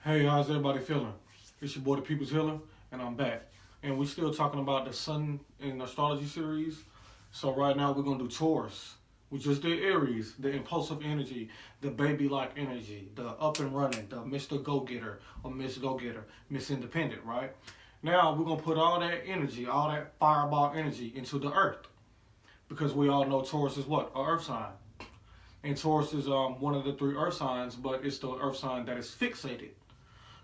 Hey, how's everybody feeling? It's your boy, the People's Healer, and I'm back. And we're still talking about the Sun in Astrology series. So right now we're going to do Taurus, which is the Aries, the impulsive energy, the baby-like energy, the up and running, the Mr. Go-Getter or Miss Go-Getter, Miss Independent, right? Now we're going to put all that energy, all that fireball energy into the earth. Because we all know Taurus is what? An earth sign. And Taurus is one of the three earth signs, but it's the earth sign that is fixated.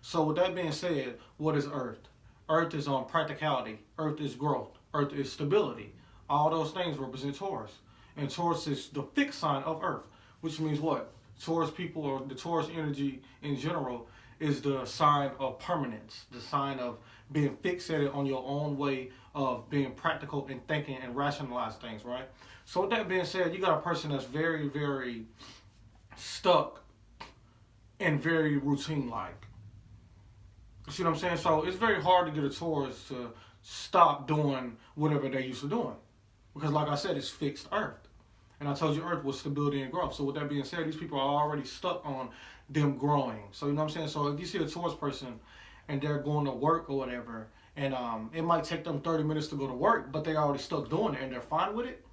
So with that being said, what is Earth? Earth is on practicality. Earth is growth. Earth is stability. All those things represent Taurus. And Taurus is the fixed sign of Earth, which means what? Taurus people, or the Taurus energy in general, is the sign of permanence, the sign of being fixated on your own way of being practical and thinking and rationalize things, right? So with that being said, you got a person that's very, very stuck and very routine-like. You see what I'm saying? So it's very hard to get a Taurus to stop doing whatever they used to doing. Because like I said, it's fixed Earth. And I told you Earth was stability and growth. So with that being said, these people are already stuck on them growing. So you know what I'm saying? So if you see a Taurus person and they're going to work or whatever, and it might take them 30 minutes to go to work, but they already stuck doing it and they're fine with it.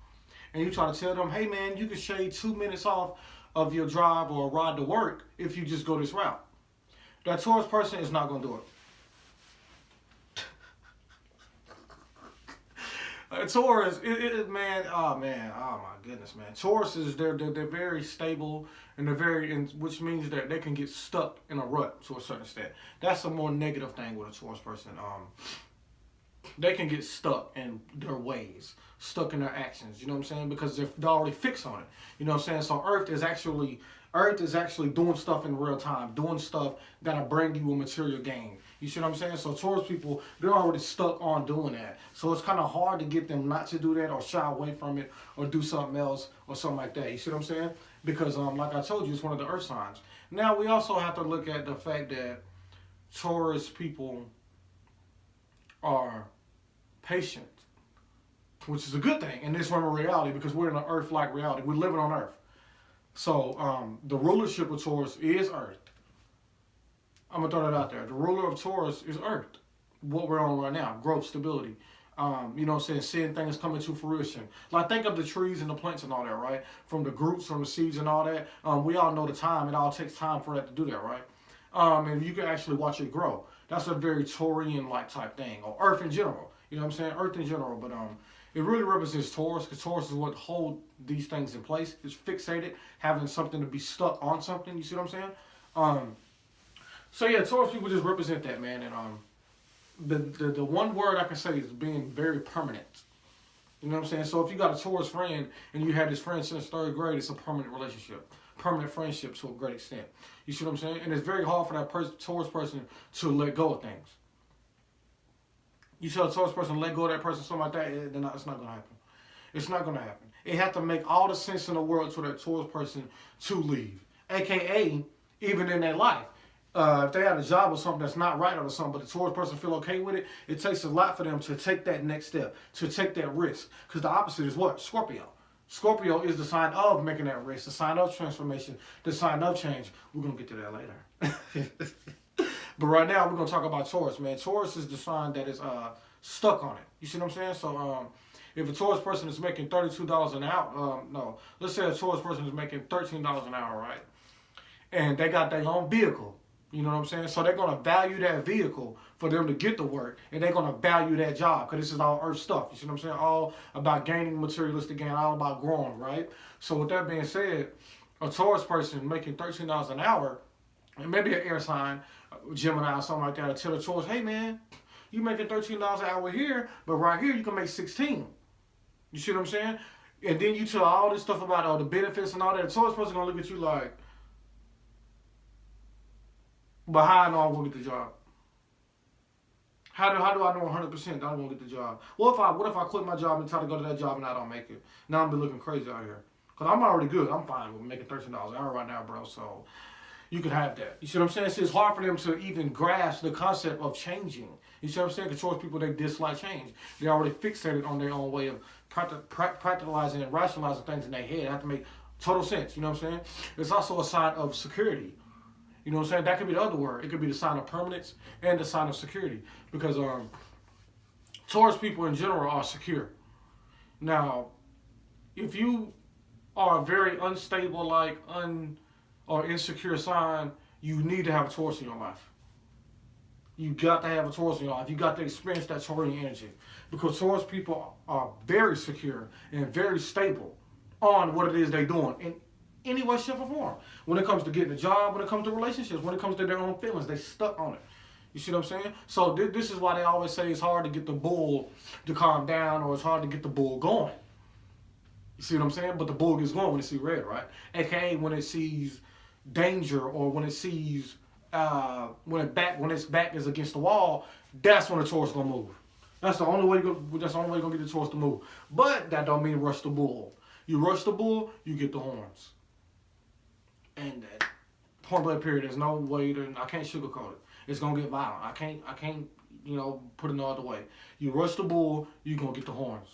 And you try to tell them, hey man, you can shave 2 minutes off of your drive or ride to work if you just go this route. That Taurus person is not going to do it. Taurus, man, oh my goodness, man. Taurus is they're very stable and they're which means that they can get stuck in a rut to a certain extent. That's a more negative thing with a Taurus person. They can get stuck in their ways, stuck in their actions. You know what I'm saying? Because they're already fixed on it. You know what I'm saying? So Earth is actually doing stuff in real time, doing stuff that'll bring you a material gain. You see what I'm saying? So Taurus people, they're already stuck on doing that. So it's kind of hard to get them not to do that or shy away from it or do something else or something like that. You see what I'm saying? Because like I told you, it's one of the earth signs. Now we also have to look at the fact that Taurus people are patient, which is a good thing in this form of reality because we're in an earth-like reality. We're living on Earth. So the rulership of Taurus is Earth. I'm going to throw that out there. The ruler of Taurus is Earth. What we're on right now. Growth, stability. You know what I'm saying? Seeing things coming to fruition. Like think of the trees and the plants and all that, right? From the roots, from the seeds and all that. We all know the time. It all takes time for that to do that, right? And you can actually watch it grow. That's a very Taurian-like type thing. Or Earth in general. You know what I'm saying? Earth in general. But it really represents Taurus, because Taurus is what holds these things in place. It's fixated, having something to be stuck on something. You see what I'm saying? So yeah, Taurus people just represent that, man. And the one word I can say is being very permanent. You know what I'm saying? So if you got a Taurus friend and you had this friend since 3rd grade, it's a permanent relationship, permanent friendship to a great extent. You see what I'm saying? And it's very hard for that Taurus person to let go of things. You tell a Taurus person let go of that person, something like that, then it's not going to happen. It's not going to happen. It has to make all the sense in the world to that Taurus person to leave. AKA, even in their life. If they had a job or something that's not right or something, but the Taurus person feel okay with it, it takes a lot for them to take that next step, to take that risk. Because the opposite is what? Scorpio. Scorpio is the sign of making that risk, the sign of transformation, the sign of change. We're going to get to that later. But right now, we're going to talk about Taurus, man. Taurus is the sign that is stuck on it. You see what I'm saying? So if a Taurus person is making $32 an hour, no. Let's say a Taurus person is making $13 an hour, right? And they got their own vehicle. You know what I'm saying? So they're going to value that vehicle for them to get to work. And they're going to value that job because this is all earth stuff. You see what I'm saying? All about gaining materialistic gain, all about growing, right? So with that being said, a Taurus person making $13 an hour, and maybe an air sign, Gemini or something like that, will tell the Taurus, hey man, you making $13 an hour here, but right here you can make 16. You see what I'm saying? And then you tell all this stuff about all the benefits and all that. The Taurus person going to look at you like, but how I know I'm going to get the job? How do I know 100% that I'm going to get the job? What if I quit my job and try to go to that job and I don't make it? Now I'm be looking crazy out here. Because I'm already good. I'm fine with making $13 an hour right now, bro. So you can have that. You see what I'm saying? So it's hard for them to even grasp the concept of changing. You see what I'm saying? Because Taurus people, they dislike change. They're already fixated on their own way of practicalizing and rationalizing things in their head. It has to make total sense. You know what I'm saying? It's also a sign of security. You know what I'm saying? That could be the other word. It could be the sign of permanence and the sign of security. Because Taurus people in general are secure. Now, if you are a very unstable, or insecure sign, you need to have a Taurus in your life. You got to have a Taurus in your life. You got to experience that Taurian energy. Because Taurus people are very secure and very stable on what it is they're doing in any way, shape, or form. When it comes to getting a job, when it comes to relationships, when it comes to their own feelings, they stuck on it. You see what I'm saying? So this is why they always say it's hard to get the bull to calm down, or it's hard to get the bull going. You see what I'm saying? But the bull gets going when it sees red, right? AKA when it sees danger, or when it sees when its back is against the wall. That's when the Taurus gonna move. That's the only way you're gonna get the Taurus to move. But that don't mean rush the bull. You rush the bull, you get the horns. And that hornblade period, there's no way I can't sugarcoat it. It's gonna get violent. I can't, put it no other way. You rush the bull, you're gonna get the horns,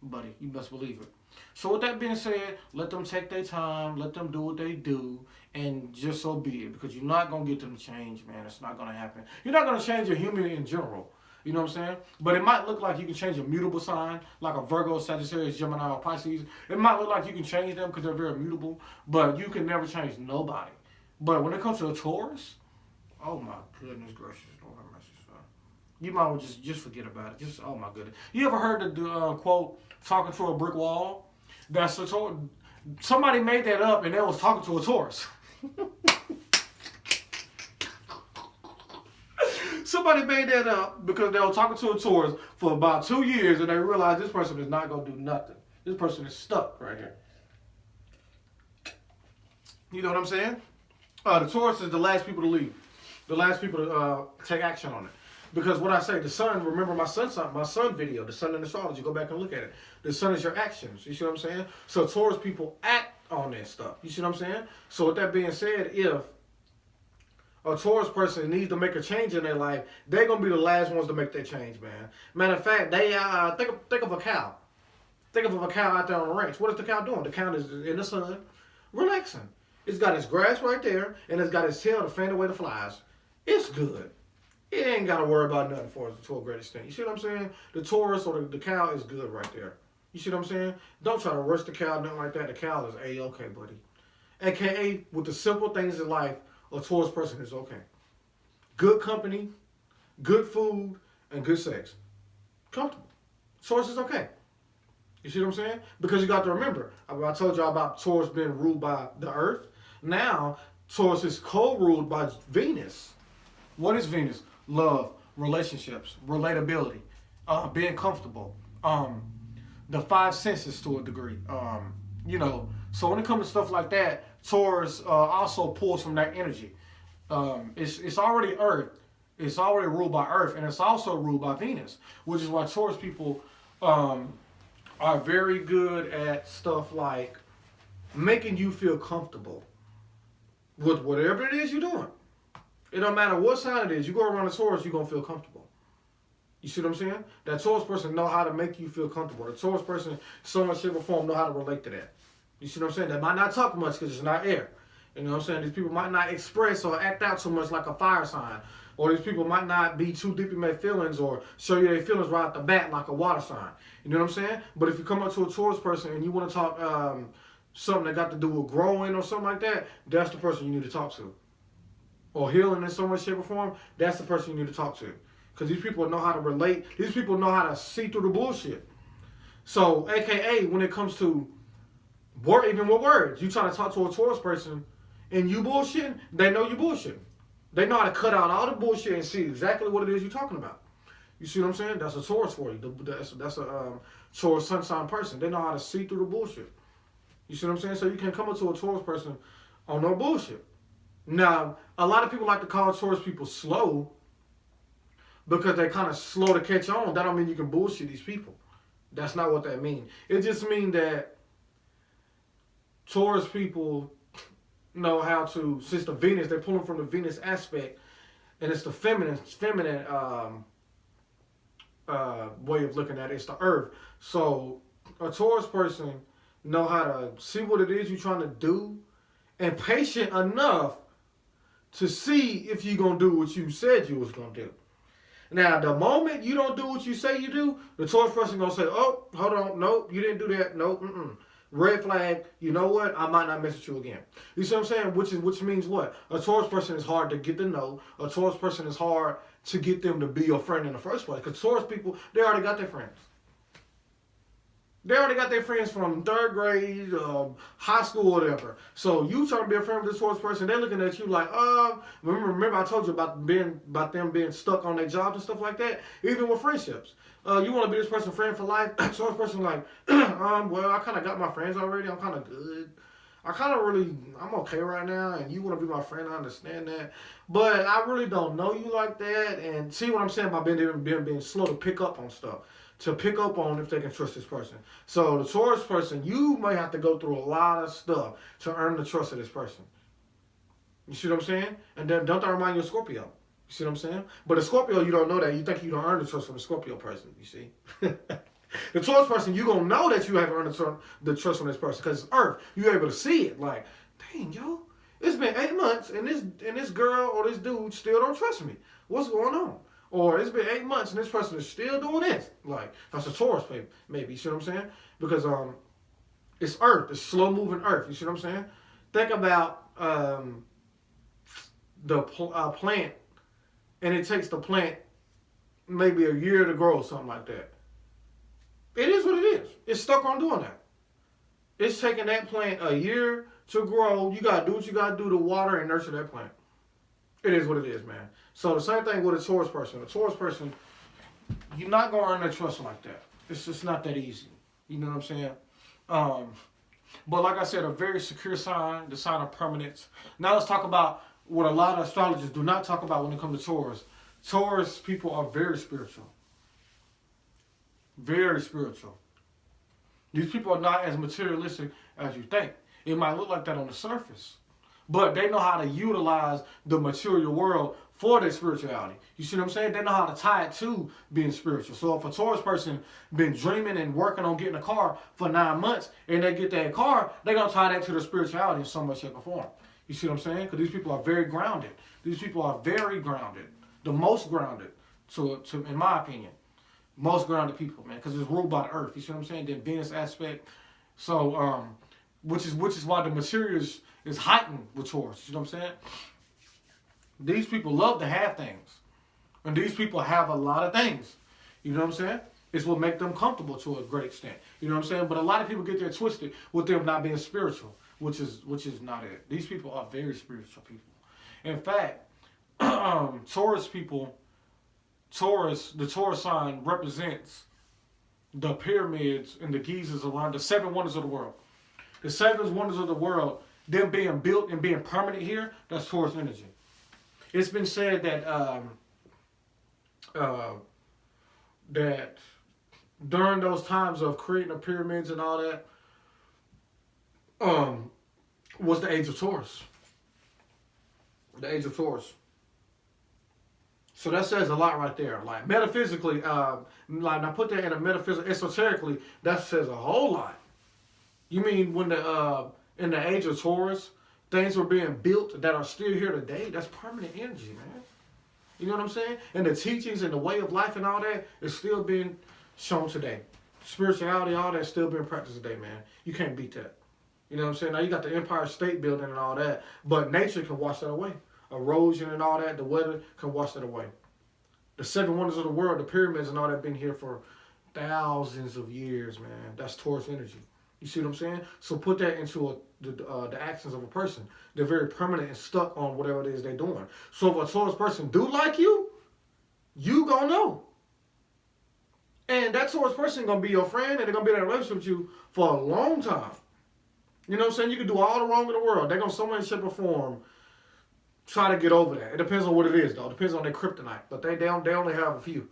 buddy. You best believe it. So with that being said, let them take their time, let them do what they do, and just so be it. Because you're not gonna get them to change, man. It's not gonna happen. You're not gonna change a human in general. You know what I'm saying? But it might look like you can change a mutable sign, like a Virgo, Sagittarius, Gemini, or Pisces. It might look like you can change them because they're very mutable, but you can never change nobody. But when it comes to a Taurus, oh my goodness gracious, Lord have mercy, son. You might well just forget about it. Just, oh my goodness. You ever heard the quote, talking to a brick wall? That's a Taurus. Somebody made that up and they was talking to a Taurus. Somebody made that up because they were talking to a Taurus for about 2 years and they realized this person is not going to do nothing. This person is stuck right here. You know what I'm saying? The Taurus is the last people to leave. The last people to take action on it. Because what I say, the sun, remember my sun video, the sun in astrology, go back and look at it. The sun is your actions. You see what I'm saying? So Taurus people act on that stuff. You see what I'm saying? So with that being said, if a Taurus person needs to make a change in their life, they're going to be the last ones to make that change, man. Matter of fact, they think of a cow. Think of a cow out there on the ranch. What is the cow doing? The cow is in the sun, relaxing. It's got its grass right there, and it's got its tail to fan away the flies. It's good. It ain't got to worry about nothing to a great extent. You see what I'm saying? The Taurus or the cow is good right there. You see what I'm saying? Don't try to rush the cow, nothing like that. The cow is A-okay, buddy. AKA, with the simple things in life, a Taurus person is okay. Good company, good food, and good sex. Comfortable. Taurus is okay. You see what I'm saying? Because you got to remember, I told y'all about Taurus being ruled by the Earth. Now, Taurus is co-ruled by Venus. What is Venus? Love, relationships, relatability, being comfortable, the five senses to a degree. So when it comes to stuff like that, Taurus also pulls from that energy. It's already Earth. It's already ruled by Earth, and it's also ruled by Venus, which is why Taurus people are very good at stuff like making you feel comfortable with whatever it is you're doing. It don't matter what sign it is. You go around a Taurus, you're going to feel comfortable. You see what I'm saying? That Taurus person know how to make you feel comfortable. The Taurus person, so much shape or form, know how to relate to that. You see what I'm saying? They might not talk much because it's not air. You know what I'm saying? These people might not express or act out too much like a fire sign. Or these people might not be too deep in their feelings or show you their feelings right off the bat like a water sign. You know what I'm saying? But if you come up to a Taurus person and you want to talk something that got to do with growing or something like that, that's the person you need to talk to. Or healing in some way, shape, or form, that's the person you need to talk to. Because these people know how to relate. These people know how to see through the bullshit. So, AKA, when it comes to even with words, you try to talk to a Taurus person and you bullshitting, they know you bullshitting. They know how to cut out all the bullshit and see exactly what it is you're talking about. You see what I'm saying? That's a Taurus for you. That's a Taurus sun sign person. They know how to see through the bullshit. You see what I'm saying? So you can come up to a Taurus person on no bullshit. Now, a lot of people like to call Taurus people slow because they're kind of slow to catch on. That don't mean you can bullshit these people. That's not what that means. It just means that Taurus people know how to, since the Venus, they're pulling from the Venus aspect, and it's the feminine way of looking at it. It's the Earth. So a Taurus person know how to see what it is you're trying to do and patient enough to see if you're going to do what you said you was going to do. Now, the moment you don't do what you say you do, the Taurus person going to say, oh, hold on, nope, you didn't do that, nope, red flag, you know what, I might not mess with you again. You see what I'm saying? Which means what? A Taurus person is hard to get to know. A Taurus person is hard to get them to be your friend in the first place. Because Taurus people, they already got their friends. They already got their friends from 3rd grade, high school, whatever. So you trying to be a friend with this Taurus person, they're looking at you like, remember I told you about them being stuck on their jobs and stuff like that? Even with friendships. You want to be this person's friend for life? Taurus person like, well, I kind of got my friends already. I'm kind of good. I'm okay right now, and you want to be my friend, I understand that. But I really don't know you like that. And see what I'm saying about being slow to pick up on stuff. To pick up on if they can trust this person. So the Taurus person, you may have to go through a lot of stuff to earn the trust of this person. You see what I'm saying? And then don't that remind you of Scorpio? You see what I'm saying? But a Scorpio, you don't know that. You think you don't earn the trust from the Scorpio person, you see? The Taurus person, you're going to know that you haven't earned the trust from this person because it's Earth. You're able to see it. Like, dang, yo, it's been 8 months and this girl or this dude still don't trust me. What's going on? Or it's been 8 months and this person is still doing this. Like, that's a Taurus, maybe. You see what I'm saying? Because it's Earth. It's slow-moving Earth. You see what I'm saying? Think about the plant, and it takes the plant maybe a year to grow or something like that. It is what it is. It's stuck on doing that. It's taking that plant a year to grow. You got to do what you got to do to water and nurture that plant. It is what it is, man. So the same thing with a Taurus person. A Taurus person, you're not going to earn their trust like that. It's just not that easy. You know what I'm saying? But like I said, a very secure sign, the sign of permanence. Now let's talk about what a lot of astrologers do not talk about when it comes to Taurus. Taurus people are very spiritual. Very spiritual. These people are not as materialistic as you think. It might look like that on the surface. But they know how to utilize the material world for their spirituality. You see what I'm saying? They know how to tie it to being spiritual. So if a Taurus person been dreaming and working on getting a car for 9 months and they get that car, they're going to tie that to their spirituality in some way, shape, or form. You see what I'm saying? Because these people are very grounded. These people are very grounded. The most grounded, in my opinion. Most grounded people, man. Because it's ruled by the earth. You see what I'm saying? The Venus aspect. So, which is why the material is heightened with Taurus. You know what I'm saying? These people love to have things. And these people have a lot of things. You know what I'm saying? It's what makes them comfortable to a great extent. You know what I'm saying? But a lot of people get there twisted with them not being spiritual, which is not it. These people are very spiritual people. In fact, Taurus people, the Taurus sign represents the pyramids and the Gizas around the 7 wonders of the world. The 7 wonders of the world, them being built and being permanent here, that's Taurus energy. It's been said that that during those times of creating the pyramids and all that, was the age of Taurus. The age of Taurus. So that says a lot right there. Like metaphysically, like now put that in a metaphysical, esoterically, that says a whole lot. You mean when in the age of Taurus, things were being built that are still here today? That's permanent energy, man. You know what I'm saying? And the teachings and the way of life and all that is still being shown today. Spirituality, all that, still being practiced today, man. You can't beat that. You know what I'm saying? Now you got the Empire State Building and all that, but nature can wash that away. Erosion and all that, the weather can wash that away. The 7 wonders of the world, the pyramids and all that, been here for thousands of years, man. That's Taurus energy. You see what I'm saying? So put that into the actions of a person. They're very permanent and stuck on whatever it is they're doing. So if a Taurus person do like you gonna know. And that Taurus person gonna be your friend, and they're gonna be in a relationship with you for a long time. You know what I'm saying? You can do all the wrong in the world. They're gonna some way, shape, or form try to get over that. It depends on what it is, though. It depends on their kryptonite. But they only have a few.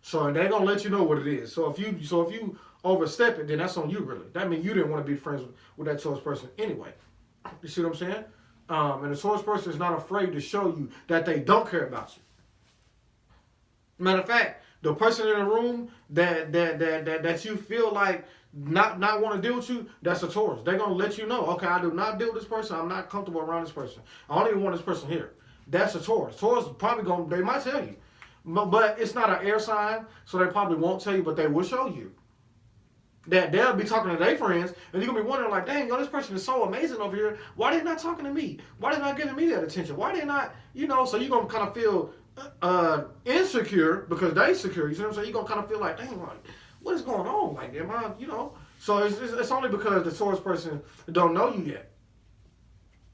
So they're gonna let you know what it is. So if you overstep it, then that's on you, really. That means you didn't want to be friends with that Taurus person anyway. You see what I'm saying? And the Taurus person is not afraid to show you that they don't care about you. Matter of fact, the person in the room that you feel like not want to deal with you, that's a Taurus. They're gonna let you know, okay, I do not deal with this person. I'm not comfortable around this person. I don't even want this person here. That's a Taurus. Taurus probably they might tell you. But it's not an air sign, so they probably won't tell you, but they will show you. That they'll be talking to their friends, and you're going to be wondering, like, dang, yo, this person is so amazing over here. Why are they not talking to me? Why are they not giving me that attention? Why are they not, so you're going to kind of feel insecure because they secure. You see what I'm saying? You're going to kind of feel like, dang, like, what is going on? Like, am I, So it's only because the Taurus person don't know you yet.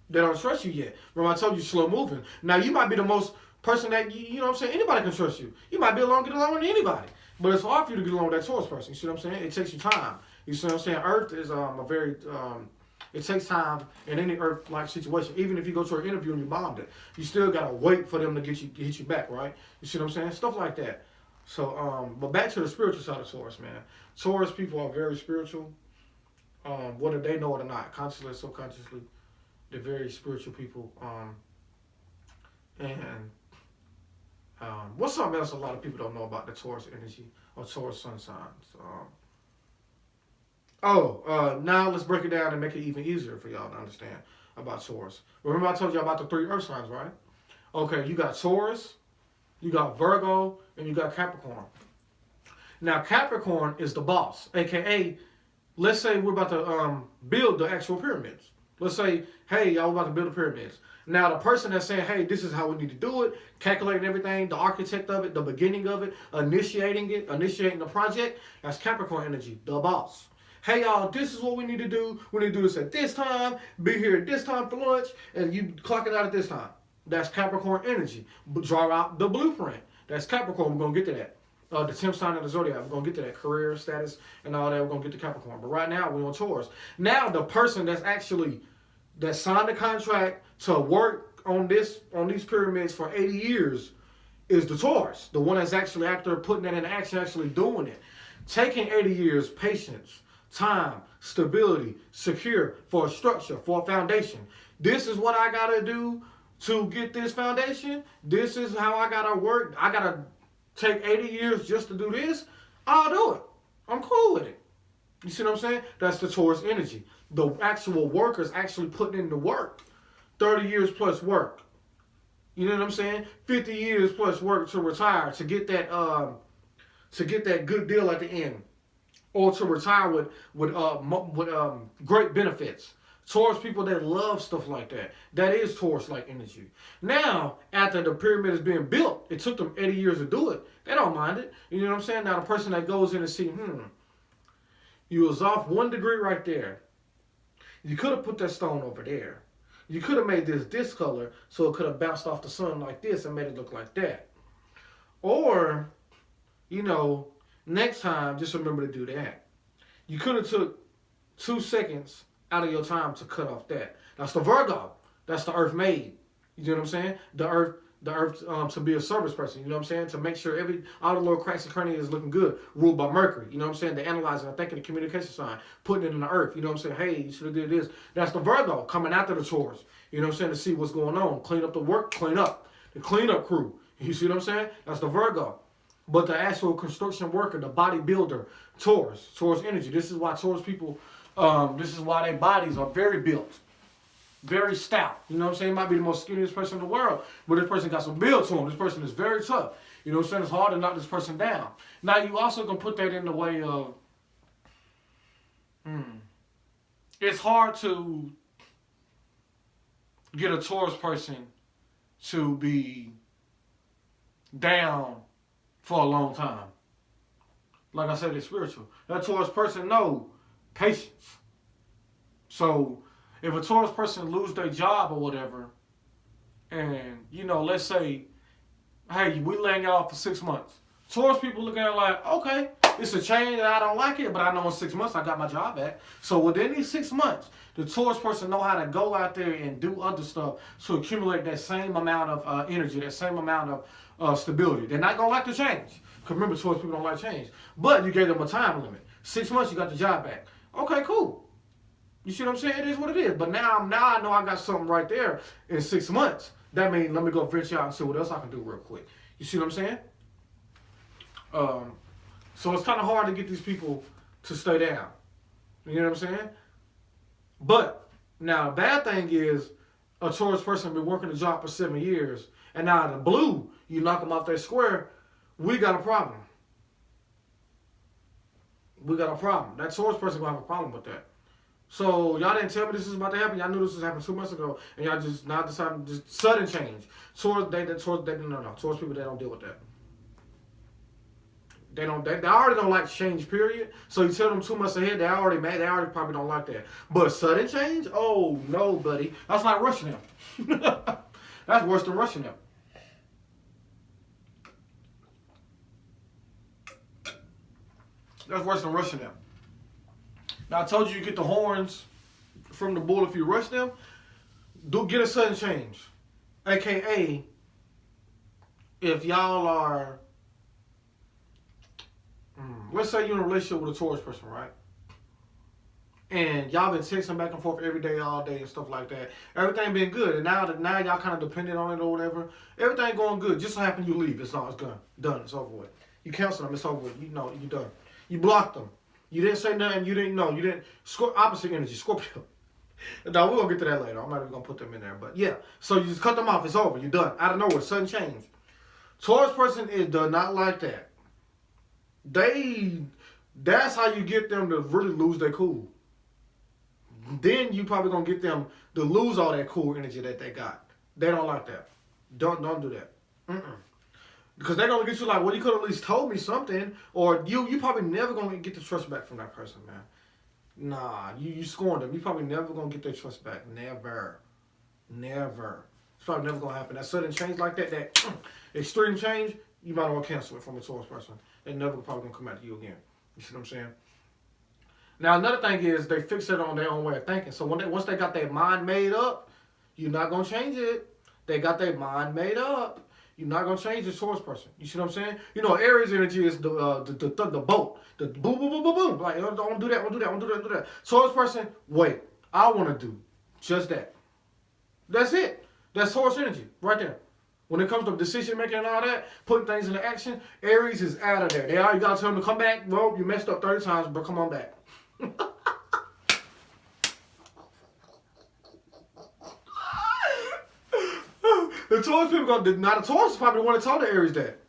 They don't trust you yet. Remember, I told you slow moving. Now, you might be the most person that, you know what I'm saying, anybody can trust you. You might get along with anybody. But it's hard for you to get along with that Taurus person. You see what I'm saying? It takes you time. You see what I'm saying? Earth is it takes time in any Earth-like situation. Even if you go to an interview and you bombed it, you still got to wait for them to hit you back, right? You see what I'm saying? Stuff like that. So, but back to the spiritual side of Taurus, man. Taurus people are very spiritual, whether they know it or not, consciously or subconsciously. They're very spiritual people. What's something else a lot of people don't know about the Taurus energy or Taurus sun signs? Now let's break it down and make it even easier for y'all to understand about Taurus. Remember I told you about the 3 earth signs, right? Okay, you got Taurus, you got Virgo, and you got Capricorn. Now Capricorn is the boss, aka, let's say we're about to build the actual pyramids. Let's say, hey, y'all about to build the pyramids. Now, the person that's saying, hey, this is how we need to do it, calculating everything, the architect of it, the beginning of it, initiating the project, that's Capricorn energy, the boss. Hey, y'all, this is what we need to do. We need to do this at this time, be here at this time for lunch, and you clock it out at this time. That's Capricorn energy. Draw out the blueprint. That's Capricorn. We're going to get to that. The 10th sign of the zodiac. We're going to get to that career status and all that. We're going to get to Capricorn. But right now, we're on Taurus. Now, the person that signed the contract to work on these pyramids for 80 years is the Taurus. The one that's actually, after putting that in action, actually doing it. Taking 80 years, patience, time, stability, secure, for a structure, for a foundation. This is what I got to do to get this foundation. This is how I got to work. I got to take 80 years just to do this. I'll do it. I'm cool with it. You see what I'm saying? That's the Taurus energy. The actual workers actually putting in the work. 30 years plus work. You know what I'm saying? 50 years plus work to retire, to get that good deal at the end. Or to retire with great benefits. Taurus people that love stuff like that. That is Taurus-like energy. Now, after the pyramid is being built, it took them 80 years to do it. They don't mind it. You know what I'm saying? Now, the person that goes in and see, you was off 1 degree right there. You could have put that stone over there. You could have made this color so it could have bounced off the sun like this and made it look like that. Or, next time, just remember to do that. You could have took 2 seconds out of your time to cut off that. That's the Virgo. That's the earth made. You know what I'm saying? The earth to be a service person. You know what I'm saying? To make sure all the little cracks and crannies is looking good. Ruled by Mercury. You know what I'm saying? The analyzing, I think, the communication sign. Putting it in the earth. You know what I'm saying? Hey, you should have did this. That's the Virgo coming after the Taurus. You know what I'm saying? To see what's going on. Clean up the work. Clean up. The cleanup crew. You see what I'm saying? That's the Virgo. But the actual construction worker, the bodybuilder, Taurus energy. This is why Taurus people, this is why their bodies are very built. Very stout. You know what I'm saying? Might be the most skinniest person in the world, but this person got some build to him. This person is very tough. You know what I'm saying? It's hard to knock this person down. Now, you also can put that in the way of, it's hard to get a Taurus person to be down for a long time. Like I said, it's spiritual. That Taurus person knows patience. So, if a Taurus person lose their job or whatever, and, let's say, hey, we laying y'all off for 6 months. Taurus people look at it like, okay, it's a change and I don't like it, but I know in 6 months I got my job back. So within these 6 months, the Taurus person know how to go out there and do other stuff to accumulate that same amount of energy, that same amount of stability. They're not going to like to change. Because remember, Taurus people don't like change. But you gave them a time limit. 6 months, you got the job back. Okay, cool. You see what I'm saying? It is what it is. But now I know I got something right there in 6 months. That means let me go venture out and see what else I can do real quick. You see what I'm saying? So it's kind of hard to get these people to stay down. You know what I'm saying? But now the bad thing is a Taurus person been working the job for 7 years, and now in the blue, you knock them off their square, we got a problem. We got a problem. That Taurus person gonna have a problem with that. So y'all didn't tell me this was about to happen. Y'all knew this was happening 2 months ago, and y'all just now decided just sudden change. Taurus people, they don't deal with that. They already don't like change, period. So you tell them 2 months ahead, they already mad. They already probably don't like that. But sudden change? Oh no, buddy. That's like rushing them. That's worse than rushing them. That's worse than rushing them. Now I told you get the horns from the bull if you rush them. Get a sudden change. AKA, if y'all are, let's say you're in a relationship with a Taurus person, right? And y'all been texting back and forth every day, all day, and stuff like that. Everything been good, and now y'all kind of dependent on it or whatever. Everything going good. Just so happen you leave. It's done. It's over with. You cancel them. It's over with. You know you done. You blocked them. You didn't say nothing. You didn't know. You didn't. Opposite energy, Scorpio. Now we're gonna get to that later. I'm not even gonna put them in there, but yeah. So you just cut them off. It's over. You're done. Out of nowhere, sudden change. Taurus person does not like that. That's how you get them to really lose their cool. Then you probably gonna get them to lose all that cool energy that they got. They don't like that. Don't do that. Because they're gonna get you like, well, you could at least told me something, or you probably never gonna get the trust back from that person, man. Nah, you scorned them. You probably never gonna get their trust back. Never. It's probably never gonna happen. That sudden change like that extreme change, you might as well cancel it from a Taurus person. They're never probably gonna come at you again. You see what I'm saying? Now another thing is they fix it on their own way of thinking. So once they got their mind made up, you're not gonna change it. They got their mind made up. You're not gonna change the Taurus person. You see what I'm saying? You know, Aries energy is the boat, the boom, boom, boom, boom, boom. Like, don't do that. Taurus person, wait, I want to do just that. That's it. That's Taurus energy right there. When it comes to decision making and all that, putting things into action, Aries is out of there. They already got to tell them to come back. Well, you messed up 30 times, but come on back. The Taurus people the Taurus probably want to tell the Aries that.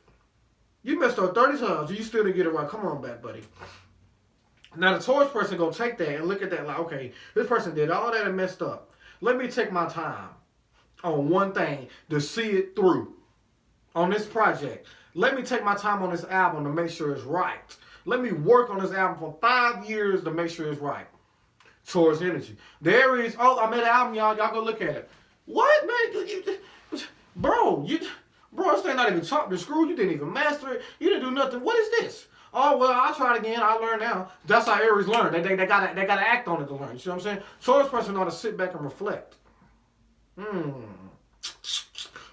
You messed up 30 times, you still didn't get it right. Come on back, buddy. Now the Taurus person gonna take that and look at that like, okay, this person did all that and messed up. Let me take my time on one thing to see it through. On this project. Let me take my time on this album to make sure it's right. Let me work on this album for 5 years to make sure it's right. Taurus energy. The Aries, I made an album, y'all go look at it. What, man? Bro, this thing not even chopped and screwed. You didn't even master it. You didn't do nothing. What is this? Oh, well, I'll try it again. I learn now. That's how Aries learn. They gotta act on it to learn. You see what I'm saying? Taurus person ought to sit back and reflect.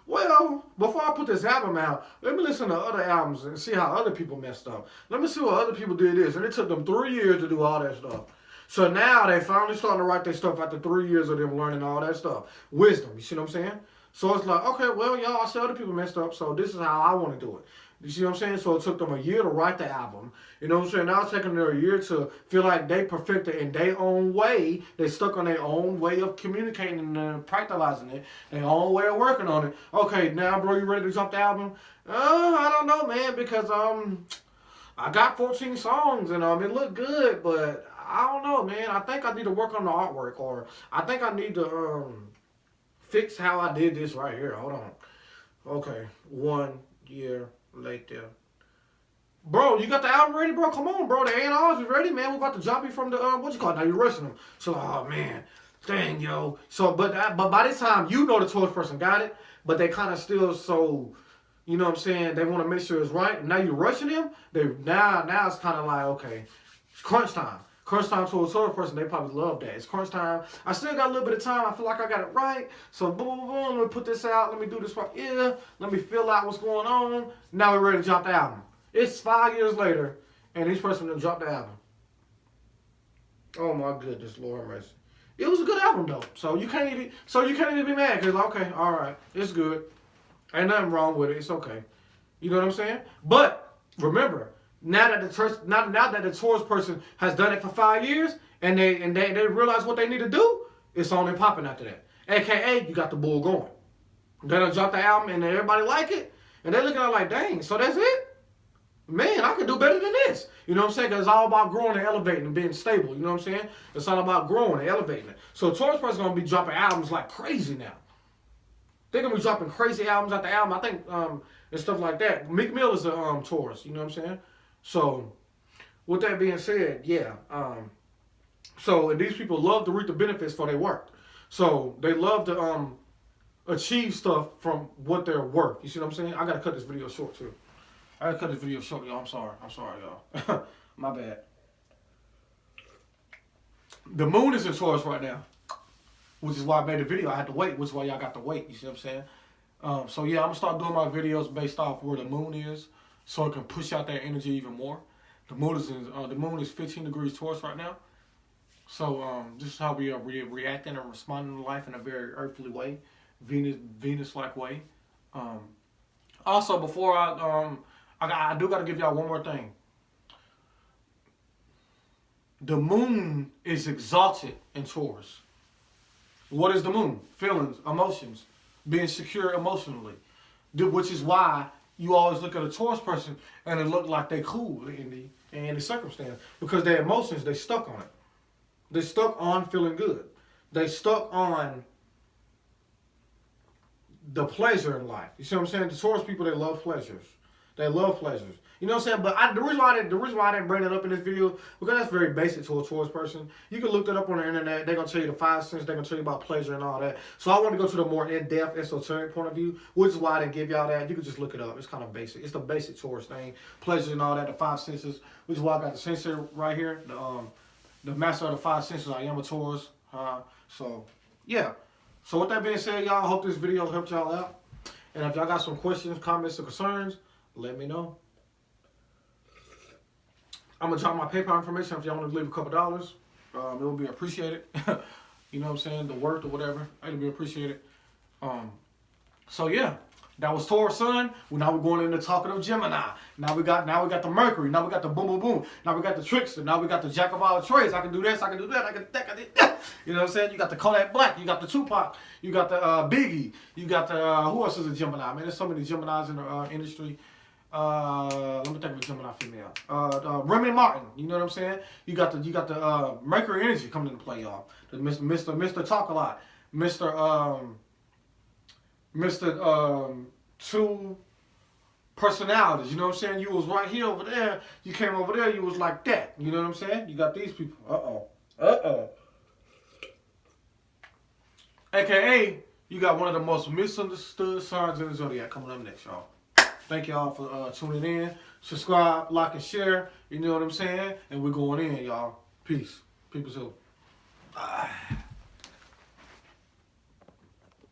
Well, before I put this album out, let me listen to other albums and see how other people messed up. Let me see what other people did this. And it took them 3 years to do all that stuff. So now they finally starting to write their stuff after 3 years of them learning all that stuff. Wisdom, you see what I'm saying? So it's like, okay, well, y'all, I see other people messed up, so this is how I want to do it. You see what I'm saying? So it took them a year to write the album. You know what I'm saying? Now it's taking them a year to feel like they perfected in their own way. They stuck on their own way of communicating and practicing it. Their own way of working on it. Okay, now, bro, you ready to drop the album? I don't know, man, because I got 14 songs and it looked good, but I don't know, man. I think I need to work on the artwork, or I think I need to fix how I did this right here. Hold on. Okay, 1 year later. Bro, you got the album ready, bro? Come on, bro. The A&Rs is ready, man. We about to drop you from the, what you call it? Now you're rushing them. So, oh, man. Dang, yo. So, but by this time, you know the Taurus person got it, but they kind of still so, you know what I'm saying? They want to make sure it's right. Now you're rushing them. Now it's kind of like, okay, it's crunch time. Crunch time to a Taurus person, they probably love that. It's crunch time. I still got a little bit of time. I feel like I got it right. So boom, boom, boom. Let me put this out. Let me do this right here. Let me fill out what's going on. Now we're ready to drop the album. It's 5 years later, and this person done dropped the album. Oh my goodness, Lord mercy. It was a good album though. So you can't even be mad because okay, all right, it's good. Ain't nothing wrong with it. It's okay. You know what I'm saying? But remember. Now that the Taurus person has done it for 5 years and they realize what they need to do, it's on and popping after that. AKA, you got the bull going. They done dropped the album and everybody like it. And they're looking at it like, dang, so that's it? Man, I could do better than this. You know what I'm saying? Because it's all about growing and elevating and being stable. You know what I'm saying? It's all about growing and elevating it. So Taurus person's going to be dropping albums like crazy now. They're going to be dropping crazy albums after album. I think, and stuff like that. Meek Mill is a Taurus. You know what I'm saying? So, with that being said, yeah. So, and these people love to reap the benefits for their work. So, they love to achieve stuff from what they're worth. You see what I'm saying? I got to cut this video short, too. I gotta cut this video short, y'all. I'm sorry, y'all. My bad. The moon is in Taurus right now, which is why I made the video. I had to wait, which is why y'all got to wait. You see what I'm saying? So yeah, I'm gonna start doing my videos based off where the moon is, so it can push out that energy even more. The moon is 15 degrees Taurus right now. So this is how we are reacting and responding to life in a very earthly way, Venus-like way. Also, before I do got to give y'all one more thing. The moon is exalted in Taurus. What is the moon? Feelings, emotions, being secure emotionally. Which is why you always look at a Taurus person and it look like they cool in the circumstance. Because their emotions, they stuck on it. They stuck on feeling good. They stuck on the pleasure in life. You see what I'm saying? The Taurus people, they love pleasures. They love pleasures. You know what I'm saying? But the reason why I didn't bring it up in this video, because that's very basic to a Taurus person. You can look that up on the internet. They're going to tell you the 5 senses. They're going to tell you about pleasure and all that. So I want to go to the more in-depth, esoteric point of view, which is why I didn't give y'all that. You can just look it up. It's kind of basic. It's the basic Taurus thing. Pleasure and all that, the 5 senses, which is why I got the sensor right here. The master of the 5 senses. I am a Taurus. So, yeah. So with that being said, y'all, I hope this video helped y'all out. And if y'all got some questions, comments, or concerns, let me know. I'm going to drop my PayPal information if y'all want to leave a couple dollars. It will be appreciated. You know what I'm saying? The worth or whatever. It'll be appreciated. So yeah, that was Taurus Sun. Now we're going into talking of Gemini. Now we got the Mercury. Now we got the boom boom boom. Now we got the Trickster. Now we got the Jack of all trades. I can do this. I can do that. I can that. I can that. You know what I'm saying? You got the Kodak Black. You got the Tupac. You got the Biggie. You got the who else is a Gemini? Man, there's so many Geminis in the industry. Let me think of a Gemini female. Remy Martin. You know what I'm saying? You got the Mercury energy coming into play, y'all. The Mr. Talk a Lot. Mr. 2 personalities. You know what I'm saying? You was right here over there. You came over there. You was like that. You know what I'm saying? You got these people. AKA, you got one of the most misunderstood signs in the Zodiac coming up next, y'all. Thank y'all for tuning in. Subscribe, like, and share. You know what I'm saying? And we're going in, y'all. Peace. People's who.